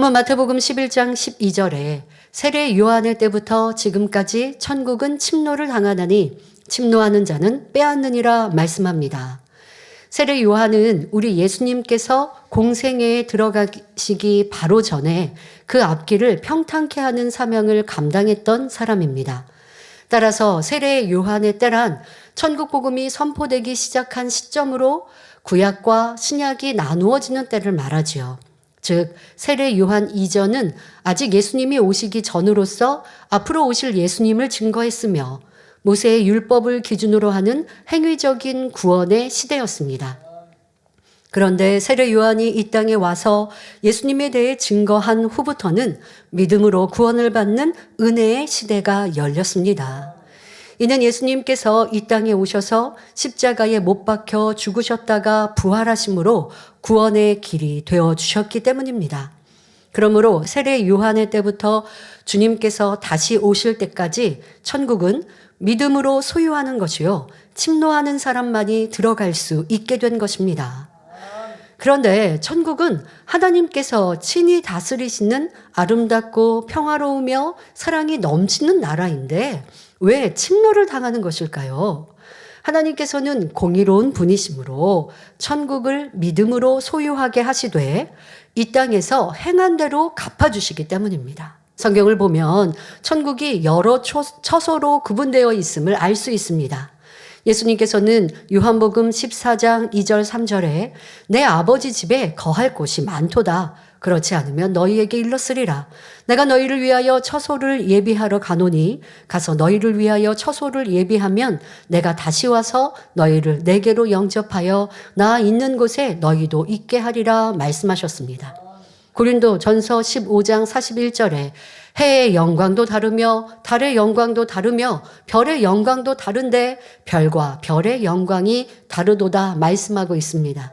본문 마태복음 11장 12절에 세례 요한의 때부터 지금까지 천국은 침노를 당하나니 침노하는 자는 빼앗느니라 말씀합니다. 세례 요한은 우리 예수님께서 공생애에 들어가시기 바로 전에 그 앞길을 평탄케 하는 사명을 감당했던 사람입니다. 따라서 세례 요한의 때란 천국 복음이 선포되기 시작한 시점으로 구약과 신약이 나누어지는 때를 말하지요. 즉 세례 요한 이전은 아직 예수님이 오시기 전으로서 앞으로 오실 예수님을 증거했으며 모세의 율법을 기준으로 하는 행위적인 구원의 시대였습니다. 그런데 세례 요한이 이 땅에 와서 예수님에 대해 증거한 후부터는 믿음으로 구원을 받는 은혜의 시대가 열렸습니다. 이는 예수님께서 이 땅에 오셔서 십자가에 못 박혀 죽으셨다가 부활하심으로 구원의 길이 되어주셨기 때문입니다. 그러므로 세례 요한의 때부터 주님께서 다시 오실 때까지 천국은 믿음으로 소유하는 것이요 침노하는 사람만이 들어갈 수 있게 된 것입니다. 그런데 천국은 하나님께서 친히 다스리시는 아름답고 평화로우며 사랑이 넘치는 나라인데 왜 침노를 당하는 것일까요? 하나님께서는 공의로운 분이시므로 천국을 믿음으로 소유하게 하시되 이 땅에서 행한 대로 갚아주시기 때문입니다. 성경을 보면 천국이 여러 처소로 구분되어 있음을 알 수 있습니다. 예수님께서는 요한복음 14장 2절 3절에 내 아버지 집에 거할 곳이 많도다. 그렇지 않으면 너희에게 일렀으리라. 내가 너희를 위하여 처소를 예비하러 가노니 가서 너희를 위하여 처소를 예비하면 내가 다시 와서 너희를 내게로 영접하여 나 있는 곳에 너희도 있게 하리라 말씀하셨습니다. 고린도 전서 15장 41절에 해의 영광도 다르며 달의 영광도 다르며 별의 영광도 다른데 별과 별의 영광이 다르도다 말씀하고 있습니다.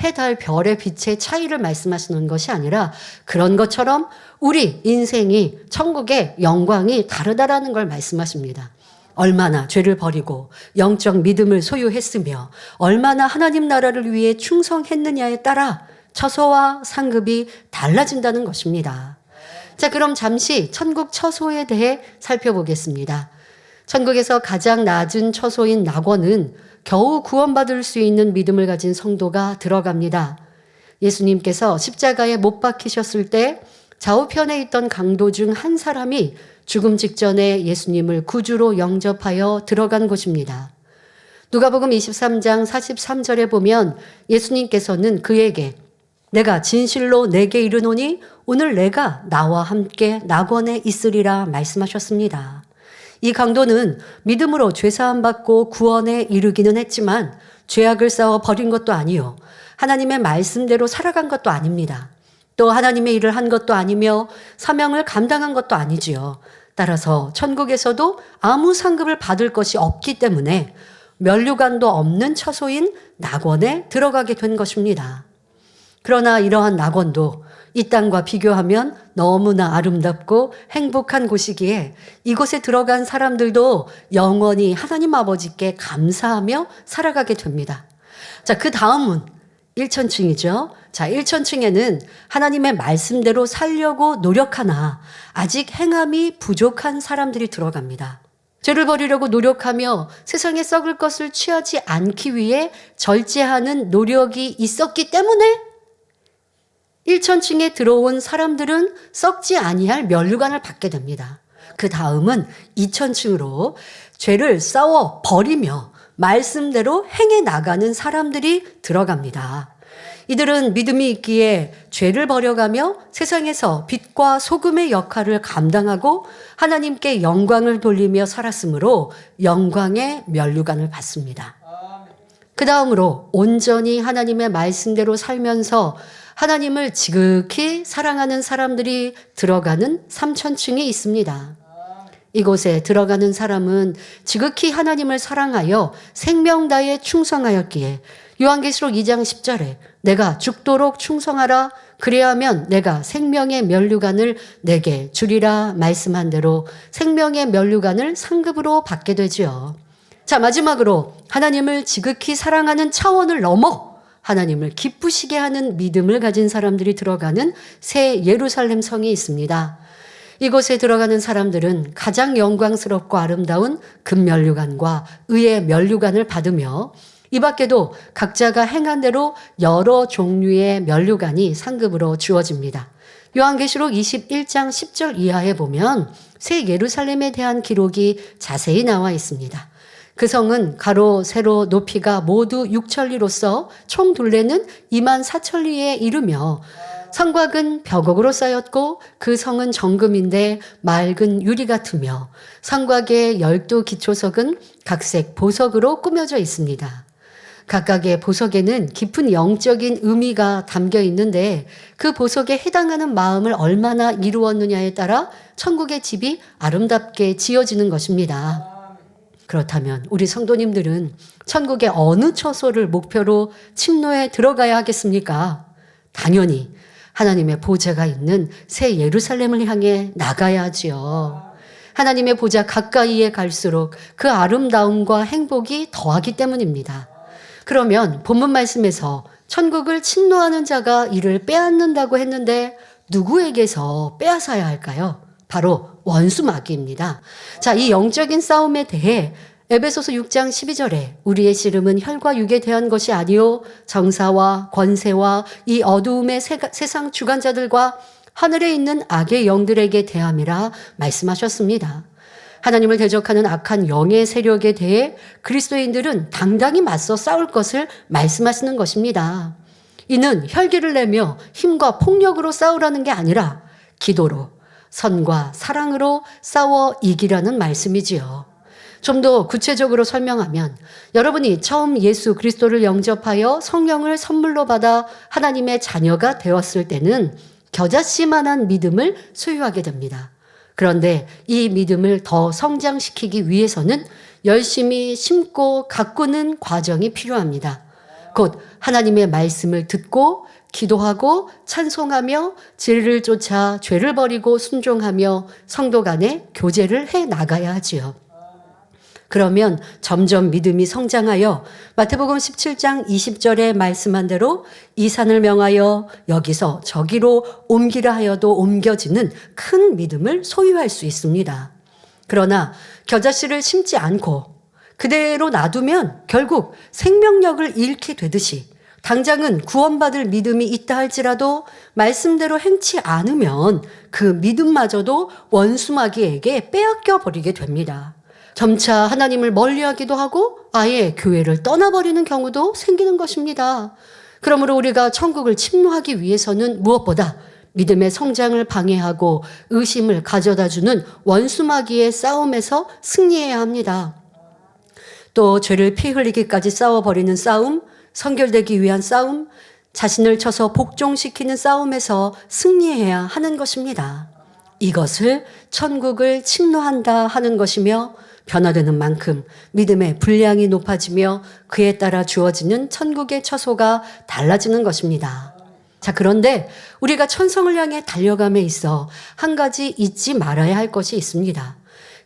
해, 달, 별의 빛의 차이를 말씀하시는 것이 아니라 그런 것처럼 우리 인생이 천국의 영광이 다르다라는 걸 말씀하십니다. 얼마나 죄를 버리고 영적 믿음을 소유했으며 얼마나 하나님 나라를 위해 충성했느냐에 따라 처소와 상급이 달라진다는 것입니다. 자, 그럼 잠시 천국 처소에 대해 살펴보겠습니다. 천국에서 가장 낮은 처소인 낙원은 겨우 구원받을 수 있는 믿음을 가진 성도가 들어갑니다. 예수님께서 십자가에 못 박히셨을 때 좌우편에 있던 강도 중 한 사람이 죽음 직전에 예수님을 구주로 영접하여 들어간 곳입니다. 누가복음 23장 43절에 보면 예수님께서는 그에게 내가 진실로 내게 이르노니 오늘 내가 나와 함께 낙원에 있으리라 말씀하셨습니다. 이 강도는 믿음으로 죄사함 받고 구원에 이르기는 했지만 죄악을 쌓아 버린 것도 아니요 하나님의 말씀대로 살아간 것도 아닙니다. 또 하나님의 일을 한 것도 아니며 사명을 감당한 것도 아니지요. 따라서 천국에서도 아무 상급을 받을 것이 없기 때문에 면류관도 없는 처소인 낙원에 들어가게 된 것입니다. 그러나 이러한 낙원도 이 땅과 비교하면 너무나 아름답고 행복한 곳이기에 이곳에 들어간 사람들도 영원히 하나님 아버지께 감사하며 살아가게 됩니다. 자, 그 다음은 1천층이죠. 자, 1천층에는 하나님의 말씀대로 살려고 노력하나 아직 행함이 부족한 사람들이 들어갑니다. 죄를 버리려고 노력하며 세상에 썩을 것을 취하지 않기 위해 절제하는 노력이 있었기 때문에 1천층에 들어온 사람들은 썩지 아니할 면류관을 받게 됩니다. 그 다음은 2천층으로 죄를 싸워 버리며 말씀대로 행해 나가는 사람들이 들어갑니다. 이들은 믿음이 있기에 죄를 버려가며 세상에서 빛과 소금의 역할을 감당하고 하나님께 영광을 돌리며 살았으므로 영광의 면류관을 받습니다. 그 다음으로 온전히 하나님의 말씀대로 살면서 하나님을 지극히 사랑하는 사람들이 들어가는 3천층이 있습니다. 이곳에 들어가는 사람은 지극히 하나님을 사랑하여 생명 다해 충성하였기에 요한계시록 2장 10절에 내가 죽도록 충성하라 그리하면 내가 생명의 면류관을 내게 주리라 말씀한 대로 생명의 면류관을 상급으로 받게 되지요. 자, 마지막으로 하나님을 지극히 사랑하는 차원을 넘어 하나님을 기쁘시게 하는 믿음을 가진 사람들이 들어가는 새 예루살렘 성이 있습니다. 이곳에 들어가는 사람들은 가장 영광스럽고 아름다운 금면류관과 의의 면류관을 받으며 이 밖에도 각자가 행한 대로 여러 종류의 면류관이 상급으로 주어집니다. 요한계시록 21장 10절 이하에 보면 새 예루살렘에 대한 기록이 자세히 나와 있습니다. 그 성은 가로 세로 높이가 모두 6천리로서 총 둘레는 2만 4천리에 이르며 성곽은 벽옥으로 쌓였고 그 성은 정금인데 맑은 유리 같으며 성곽의 12기초석은 각색 보석으로 꾸며져 있습니다. 각각의 보석에는 깊은 영적인 의미가 담겨 있는데 그 보석에 해당하는 마음을 얼마나 이루었느냐에 따라 천국의 집이 아름답게 지어지는 것입니다. 그렇다면 우리 성도님들은 천국의 어느 처소를 목표로 침노에 들어가야 하겠습니까? 당연히 하나님의 보좌가 있는 새 예루살렘을 향해 나가야 하지요. 하나님의 보좌 가까이에 갈수록 그 아름다움과 행복이 더하기 때문입니다. 그러면 본문 말씀에서 천국을 침노하는 자가 이를 빼앗는다고 했는데 누구에게서 빼앗아야 할까요? 바로 원수 마귀입니다. 자, 이 영적인 싸움에 대해 에베소서 6장 12절에 우리의 씨름은 혈과 육에 대한 것이 아니요 정사와 권세와 이 어두움의 세상 주관자들과 하늘에 있는 악의 영들에게 대함이라 말씀하셨습니다. 하나님을 대적하는 악한 영의 세력에 대해 그리스도인들은 당당히 맞서 싸울 것을 말씀하시는 것입니다. 이는 혈기를 내며 힘과 폭력으로 싸우라는 게 아니라 기도로 선과 사랑으로 싸워 이기라는 말씀이지요. 좀 더 구체적으로 설명하면 여러분이 처음 예수 그리스도를 영접하여 성령을 선물로 받아 하나님의 자녀가 되었을 때는 겨자씨만한 믿음을 소유하게 됩니다. 그런데 이 믿음을 더 성장시키기 위해서는 열심히 심고 가꾸는 과정이 필요합니다. 곧 하나님의 말씀을 듣고 기도하고 찬송하며 진리를 쫓아 죄를 버리고 순종하며 성도 간에 교제를 해 나가야 하지요. 그러면 점점 믿음이 성장하여 마태복음 17장 20절에 말씀한 대로 이 산을 명하여 여기서 저기로 옮기라 하여도 옮겨지는 큰 믿음을 소유할 수 있습니다. 그러나 겨자씨를 심지 않고 그대로 놔두면 결국 생명력을 잃게 되듯이 당장은 구원받을 믿음이 있다 할지라도 말씀대로 행치 않으면 그 믿음마저도 원수마귀에게 빼앗겨 버리게 됩니다. 점차 하나님을 멀리하기도 하고 아예 교회를 떠나버리는 경우도 생기는 것입니다. 그러므로 우리가 천국을 침노하기 위해서는 무엇보다 믿음의 성장을 방해하고 의심을 가져다주는 원수마귀의 싸움에서 승리해야 합니다. 또 죄를 피 흘리기까지 싸워버리는 싸움, 성결되기 위한 싸움, 자신을 쳐서 복종시키는 싸움에서 승리해야 하는 것입니다. 이것을 천국을 침노한다 하는 것이며 변화되는 만큼 믿음의 분량이 높아지며 그에 따라 주어지는 천국의 처소가 달라지는 것입니다. 자, 그런데 우리가 천성을 향해 달려감에 있어 한 가지 잊지 말아야 할 것이 있습니다.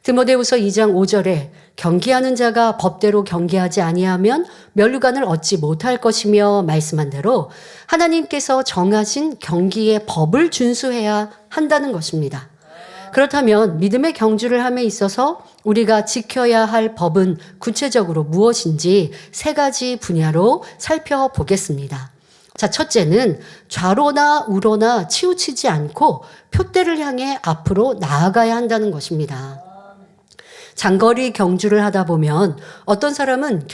디모데후서 2장 5절에 경계하는 자가 법대로 경계하지 아니하면 면류관을 얻지 못할 것이며 말씀한 대로 하나님께서 정하신 경기의 법을 준수해야 한다는 것입니다. 그렇다면 믿음의 경주를 함에 있어서 우리가 지켜야 할 법은 구체적으로 무엇인지 세 가지 분야로 살펴보겠습니다. 자, 첫째는 좌로나 우로나 치우치지 않고 표대를 향해 앞으로 나아가야 한다는 것입니다. 장거리 경주를 하다 보면 어떤 사람은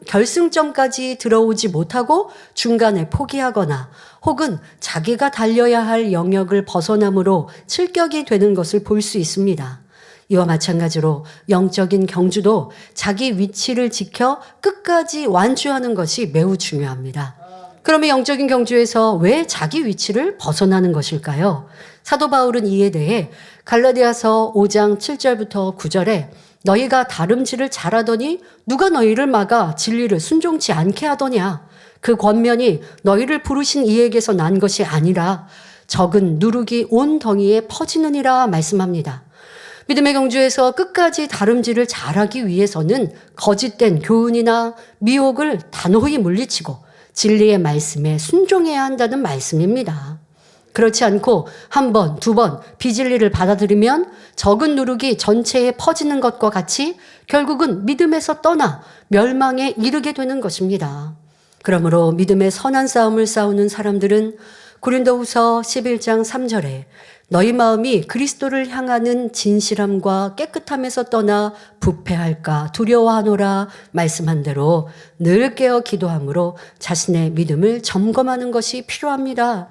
결승점까지 들어오지 못하고 중간에 포기하거나 혹은 자기가 달려야 할 영역을 벗어남으로 출격이 되는 것을 볼 수 있습니다. 이와 마찬가지로 영적인 경주도 자기 위치를 지켜 끝까지 완주하는 것이 매우 중요합니다. 그러면 영적인 경주에서 왜 자기 위치를 벗어나는 것일까요? 사도 바울은 이에 대해 갈라디아서 5장 7절부터 9절에 너희가 다름질을 잘하더니 누가 너희를 막아 진리를 순종치 않게 하더냐? 그 권면이 너희를 부르신 이에게서 난 것이 아니라 적은 누룩이 온 덩이에 퍼지느니라 말씀합니다. 믿음의 경주에서 끝까지 다름질을 잘하기 위해서는 거짓된 교훈이나 미혹을 단호히 물리치고 진리의 말씀에 순종해야 한다는 말씀입니다. 그렇지 않고 한 번, 두 번 비진리를 받아들이면 적은 누룩이 전체에 퍼지는 것과 같이 결국은 믿음에서 떠나 멸망에 이르게 되는 것입니다. 그러므로 믿음의 선한 싸움을 싸우는 사람들은 고린도후서 11장 3절에 너희 마음이 그리스도를 향하는 진실함과 깨끗함에서 떠나 부패할까 두려워하노라 말씀한 대로 늘 깨어 기도함으로 자신의 믿음을 점검하는 것이 필요합니다.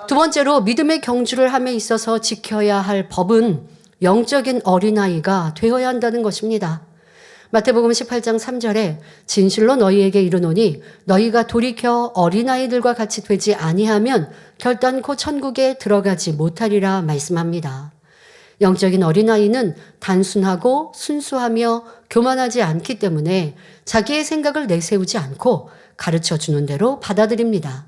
두 번째로 믿음의 경주를 함에 있어서 지켜야 할 법은 영적인 어린아이가 되어야 한다는 것입니다. 마태복음 18장 3절에 진실로 너희에게 이르노니 너희가 돌이켜 어린아이들과 같이 되지 아니하면 결단코 천국에 들어가지 못하리라 말씀합니다. 영적인 어린아이는 단순하고 순수하며 교만하지 않기 때문에 자기의 생각을 내세우지 않고 가르쳐주는 대로 받아들입니다.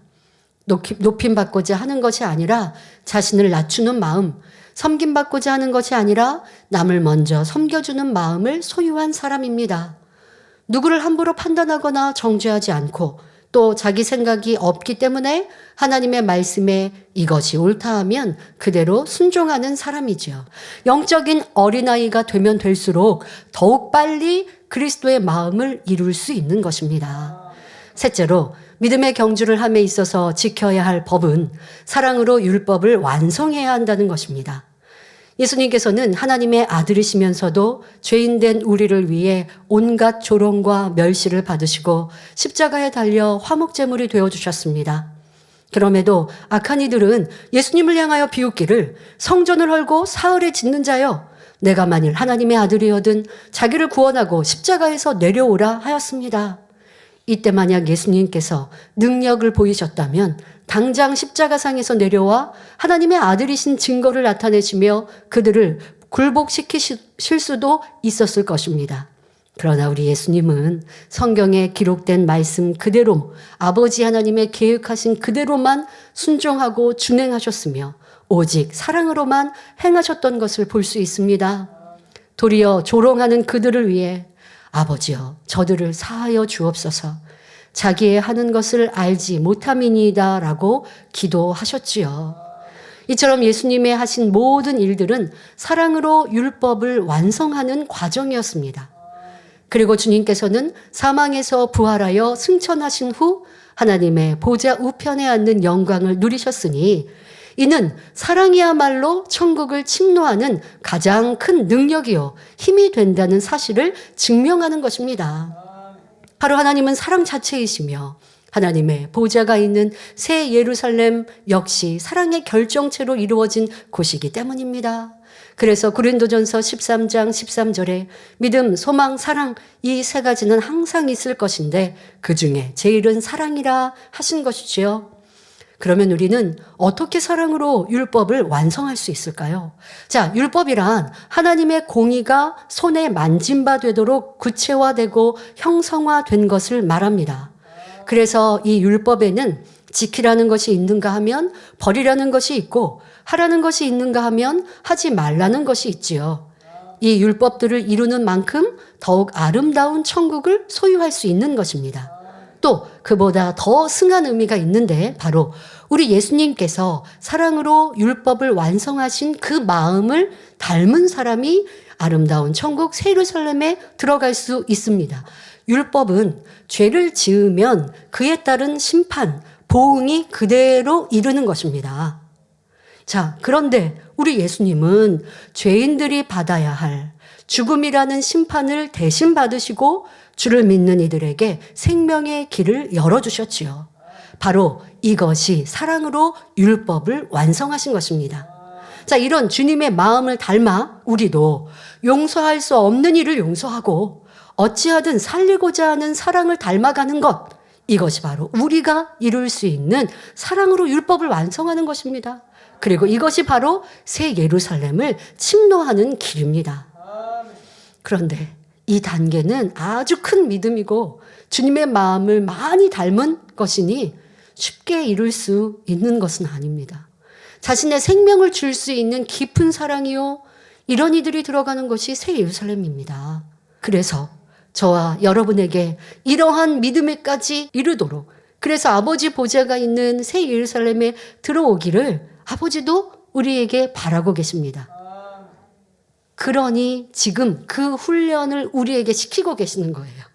높임받고자 하는 것이 아니라 자신을 낮추는 마음, 섬김받고자 하는 것이 아니라 남을 먼저 섬겨주는 마음을 소유한 사람입니다. 누구를 함부로 판단하거나 정죄하지 않고 또 자기 생각이 없기 때문에 하나님의 말씀에 이것이 옳다 하면 그대로 순종하는 사람이죠. 영적인 어린아이가 되면 될수록 더욱 빨리 그리스도의 마음을 이룰 수 있는 것입니다. 셋째로 믿음의 경주를 함에 있어서 지켜야 할 법은 사랑으로 율법을 완성해야 한다는 것입니다. 예수님께서는 하나님의 아들이시면서도 죄인된 우리를 위해 온갖 조롱과 멸시를 받으시고 십자가에 달려 화목제물이 되어주셨습니다. 그럼에도 악한 이들은 예수님을 향하여 비웃기를 성전을 헐고 사흘에 짓는 자여 내가 만일 하나님의 아들이어든 자기를 구원하고 십자가에서 내려오라 하였습니다. 이때 만약 예수님께서 능력을 보이셨다면 당장 십자가상에서 내려와 하나님의 아들이신 증거를 나타내시며 그들을 굴복시키실 수도 있었을 것입니다. 그러나 우리 예수님은 성경에 기록된 말씀 그대로 아버지 하나님의 계획하신 그대로만 순종하고 준행하셨으며 오직 사랑으로만 행하셨던 것을 볼 수 있습니다. 도리어 조롱하는 그들을 위해 아버지여 저들을 사하여 주옵소서 자기의 하는 것을 알지 못함이니이다 라고 기도하셨지요. 이처럼 예수님의 하신 모든 일들은 사랑으로 율법을 완성하는 과정이었습니다. 그리고 주님께서는 사망에서 부활하여 승천하신 후 하나님의 보좌 우편에 앉는 영광을 누리셨으니 이는 사랑이야말로 천국을 침노하는 가장 큰 능력이요 힘이 된다는 사실을 증명하는 것입니다. 바로 하나님은 사랑 자체이시며 하나님의 보좌가 있는 새 예루살렘 역시 사랑의 결정체로 이루어진 곳이기 때문입니다. 그래서 고린도전서 13장 13절에 믿음, 소망, 사랑 이 세 가지는 항상 있을 것인데 그중에 제일은 사랑이라 하신 것이지요. 그러면 우리는 어떻게 사랑으로 율법을 완성할 수 있을까요? 자, 율법이란 하나님의 공의가 손에 만진 바 되도록 구체화되고 형성화된 것을 말합니다. 그래서 이 율법에는 지키라는 것이 있는가 하면 버리라는 것이 있고 하라는 것이 있는가 하면 하지 말라는 것이 있지요. 이 율법들을 이루는 만큼 더욱 아름다운 천국을 소유할 수 있는 것입니다. 또 그보다 더 승한 의미가 있는데 바로 우리 예수님께서 사랑으로 율법을 완성하신 그 마음을 닮은 사람이 아름다운 천국 새 예루살렘에 들어갈 수 있습니다. 율법은 죄를 지으면 그에 따른 심판, 보응이 그대로 이르는 것입니다. 자, 그런데 우리 예수님은 죄인들이 받아야 할 죽음이라는 심판을 대신 받으시고 주를 믿는 이들에게 생명의 길을 열어주셨지요. 바로 이것이 사랑으로 율법을 완성하신 것입니다. 자, 이런 주님의 마음을 닮아 우리도 용서할 수 없는 일을 용서하고 어찌하든 살리고자 하는 사랑을 닮아가는 것, 이것이 바로 우리가 이룰 수 있는 사랑으로 율법을 완성하는 것입니다. 그리고 이것이 바로 새 예루살렘을 침노하는 길입니다. 그런데 이 단계는 아주 큰 믿음이고 주님의 마음을 많이 닮은 것이니 쉽게 이룰 수 있는 것은 아닙니다. 자신의 생명을 줄 수 있는 깊은 사랑이요, 이런 이들이 들어가는 것이 새 예루살렘입니다. 그래서 저와 여러분에게 이러한 믿음에까지 이르도록 그래서 아버지 보좌가 있는 새 예루살렘에 들어오기를 아버지도 우리에게 바라고 계십니다. 그러니 지금 그 훈련을 우리에게 시키고 계시는 거예요.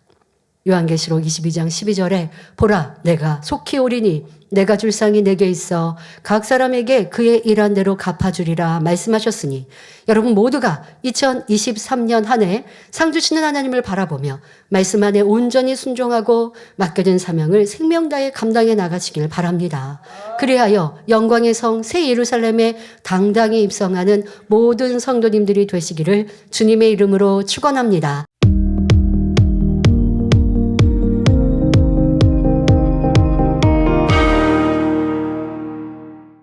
요한계시록 22장 12절에 보라 내가 속히 오리니 내가 줄 상이 내게 있어 각 사람에게 그의 일한 대로 갚아주리라 말씀하셨으니 여러분 모두가 2023년 한 해 상 주시는 하나님을 바라보며 말씀 안에 온전히 순종하고 맡겨진 사명을 생명 다해 감당해 나가시길 바랍니다. 그리하여 영광의 성 새 예루살렘에 당당히 입성하는 모든 성도님들이 되시기를 주님의 이름으로 축원합니다.